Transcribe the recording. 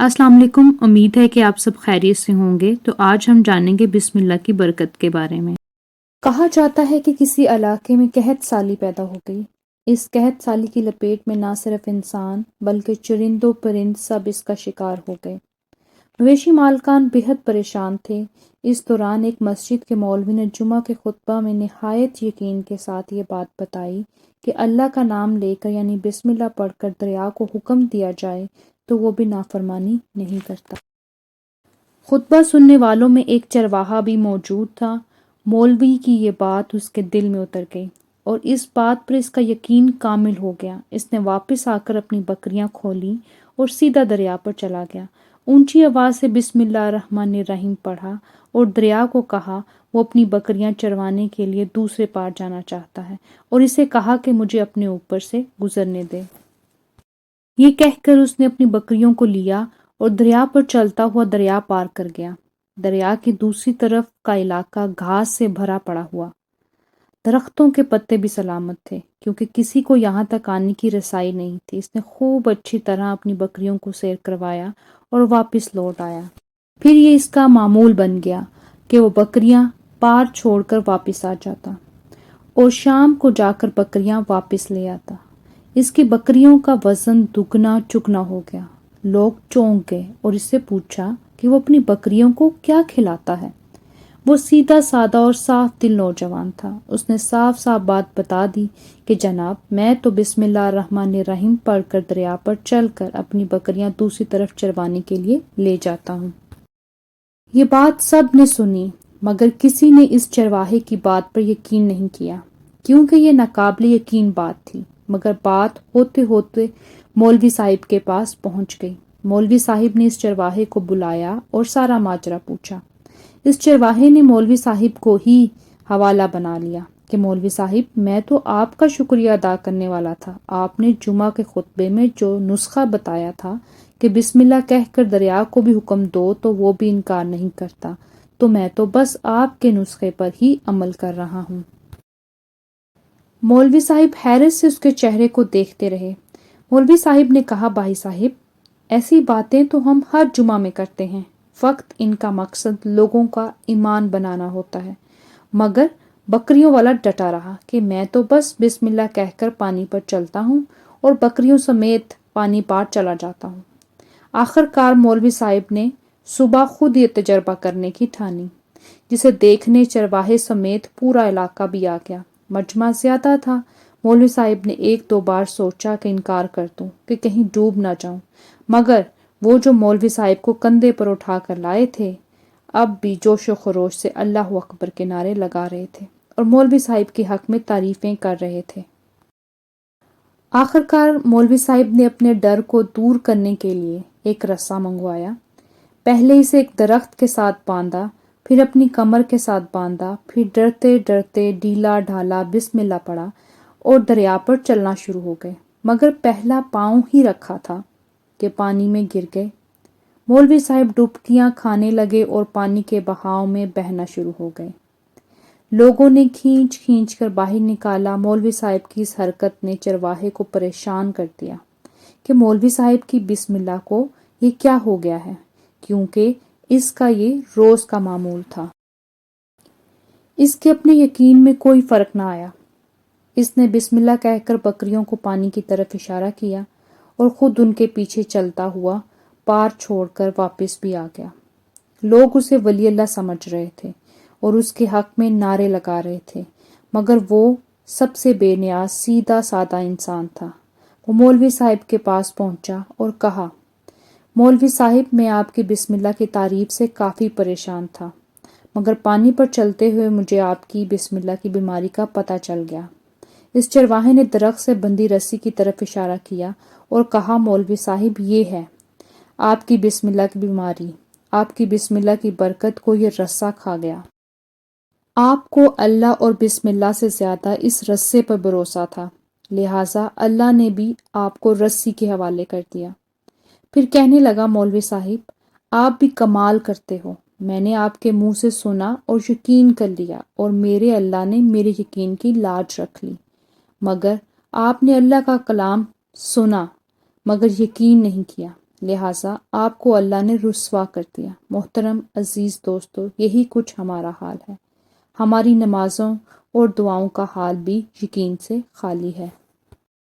अस्सलाम वालेकुम। उम्मीद है कि आप सब खैरियत से होंगे। तो आज हम जानेंगे बिस्मिल्लाह की बरकत के बारे में। कहा जाता है कि किसी इलाके में कहत साली पैदा हो गई। इस कहत साली की लपेट में ना सिर्फ इंसान बल्कि चरिंदो परिंद सब इसका शिकार हो गए। मवेशी मालकान बेहद परेशान थे। इस दौरान एक मस्जिद के मौलवी ने जुमा के खुतबा में निहायत यकीन के साथ ये बात बताई कि अल्लाह का नाम लेकर यानी बिस्मिल्लाह पढ़कर दरिया को हुक्म दिया जाए तो वो भी नाफरमानी नहीं करता। खुतबा सुनने वालों में एक चरवाहा भी मौजूद था। मौलवी की ये बात उसके दिल में उतर गई और इस बात पर इसका यकीन कामिल हो गया। इसने वापस आकर अपनी बकरियां खोली और सीधा दरिया पर चला गया। ऊंची आवाज़ से बिस्मिल्लाहिर्रहमानिर्रहीम पढ़ा और दरिया को कहा वो अपनी बकरियां चरवाने के लिए दूसरे पार जाना चाहता है और इसे कहा कि मुझे अपने ऊपर से गुजरने दे। ये कहकर उसने अपनी बकरियों को लिया और दरिया पर चलता हुआ दरिया पार कर गया। दरिया की दूसरी तरफ का इलाका घास से भरा पड़ा हुआ। दरख्तों के पत्ते भी सलामत थे क्योंकि किसी को यहाँ तक आने की रसाई नहीं थी। इसने खूब अच्छी तरह अपनी बकरियों को सैर करवाया और वापस लौट आया। फिर ये इसका मामूल बन गया कि वो बकरियां पार छोड़कर वापस आ जाता और शाम को जाकर बकरियां वापस ले आता। इसकी बकरियों का वजन दुगना चुगना हो गया। लोग चौंक गए और इससे पूछा कि वो अपनी बकरियों को क्या खिलाता है। वो सीधा सादा और साफ दिल नौजवान था। उसने साफ साफ बात बता दी कि जनाब, मैं तो बिस्मिल्लाहिर्रहमानिर्रहीम पढ़कर दरिया पर चलकर अपनी बकरियां दूसरी तरफ चरवाने के लिए ले जाता हूँ। ये बात सब ने सुनी मगर किसी ने इस चरवाहे की बात पर यकीन नहीं किया क्योंकि ये नाकाबिले यकीन बात थी। मगर बात होते होते मौलवी साहिब के पास पहुंच गई। मौलवी साहिब ने इस चरवाहे को बुलाया और सारा माजरा पूछा। इस चरवाहे ने मौलवी साहिब को ही हवाला बना लिया कि मौलवी साहिब, मैं तो आपका शुक्रिया अदा करने वाला था। आपने जुमा के खुतबे में जो नुस्खा बताया था कि बिस्मिल्लाह कहकर दरिया को भी हुक्म दो तो वो भी इनकार नहीं करता, तो मैं तो बस आपके नुस्खे पर ही अमल कर रहा हूँ। मौलवी साहिब हैरत से उसके चेहरे को देखते रहे। मौलवी साहिब ने कहा, भाई साहिब, ऐसी बातें तो हम हर जुमा में करते हैं। फक्त इनका मकसद लोगों का ईमान बनाना होता है। मगर बकरियों वाला डटा रहा कि मैं तो बस बिस्मिल्लाह कहकर पानी पर चलता हूँ और बकरियों समेत पानी पार चला जाता हूँ। आखिरकार मौलवी साहिब ने सुबह खुद ये तजर्बा करने की ठानी, जिसे देखने चरवाहे समेत पूरा इलाका भी आ गया। मजमा ज्यादा था। मौलवी साहिब ने एक दो बार सोचा कि इनकार कर दूं कि कहीं डूब ना जाऊं, मगर वो जो मौलवी साहिब को कंधे पर उठा कर लाए थे अब भी जोशो खरोश से अल्लाह अकबर के नारे लगा रहे थे और मौलवी साहिब के हक में तारीफें कर रहे थे। आखिरकार मौलवी साहिब ने अपने डर को दूर करने के लिए एक रस्सा मंगवाया। पहले इसे एक दरख्त के साथ बांधा, फिर अपनी कमर के साथ बांधा, फिर डरते डरते ढीला ढाला बिस्मिल्लाह पढ़ा और दरिया पर चलना शुरू हो गए। मगर पहला पांव ही रखा था कि पानी में गिर गए। मौलवी साहिब डुबकियां खाने लगे और पानी के बहाव में बहना शुरू हो गए। लोगों ने खींच खींच कर बाहर निकाला। मौलवी साहिब की इस हरकत ने चरवाहे को परेशान कर दिया कि मौलवी साहिब की बिस्मिल्लाह को ये क्या हो गया है, क्योंकि इसका ये रोज का मामूल था। इसके अपने यकीन में कोई फर्क ना आया। इसने बिस्मिल्लाह कहकर बकरियों को पानी की तरफ इशारा किया और खुद उनके पीछे चलता हुआ पार छोड़कर वापस भी आ गया। लोग उसे वली अल्लाह समझ रहे थे और उसके हक में नारे लगा रहे थे, मगर वो सबसे बेनियाज सीधा सादा इंसान था। वो मौलवी साहिब के पास पहुंचा और कहा, मौलवी साहिब, मैं आपकी बिस्मिल्लाह की तारीफ से काफ़ी परेशान था, मगर पानी पर चलते हुए मुझे आपकी बिस्मिल्लाह की बीमारी का पता चल गया। इस चरवाहे ने दरख्त से बंधी रस्सी की तरफ इशारा किया और कहा, मौलवी साहिब, ये है आपकी बिस्मिल्लाह की बीमारी। आपकी बिस्मिल्लाह की बरकत को ये रस्सा खा गया। आपको अल्लाह और बिस्मिल्लाह से ज्यादा इस रस्से पर भरोसा था, लिहाजा अल्लाह ने भी आपको रस्सी के हवाले कर दिया। फिर कहने लगा, मौलवी साहिब, आप भी कमाल करते हो। मैंने आपके मुंह से सुना और यकीन कर लिया और मेरे अल्लाह ने मेरे यकीन की लाज रख ली। मगर आपने अल्लाह का कलाम सुना मगर यकीन नहीं किया, لہٰذا آپ کو اللہ نے رسوا کر دیا۔ محترم عزیز دوستو، یہی کچھ ہمارا حال ہے۔ ہماری نمازوں اور دعاؤں کا حال بھی یقین سے خالی ہے۔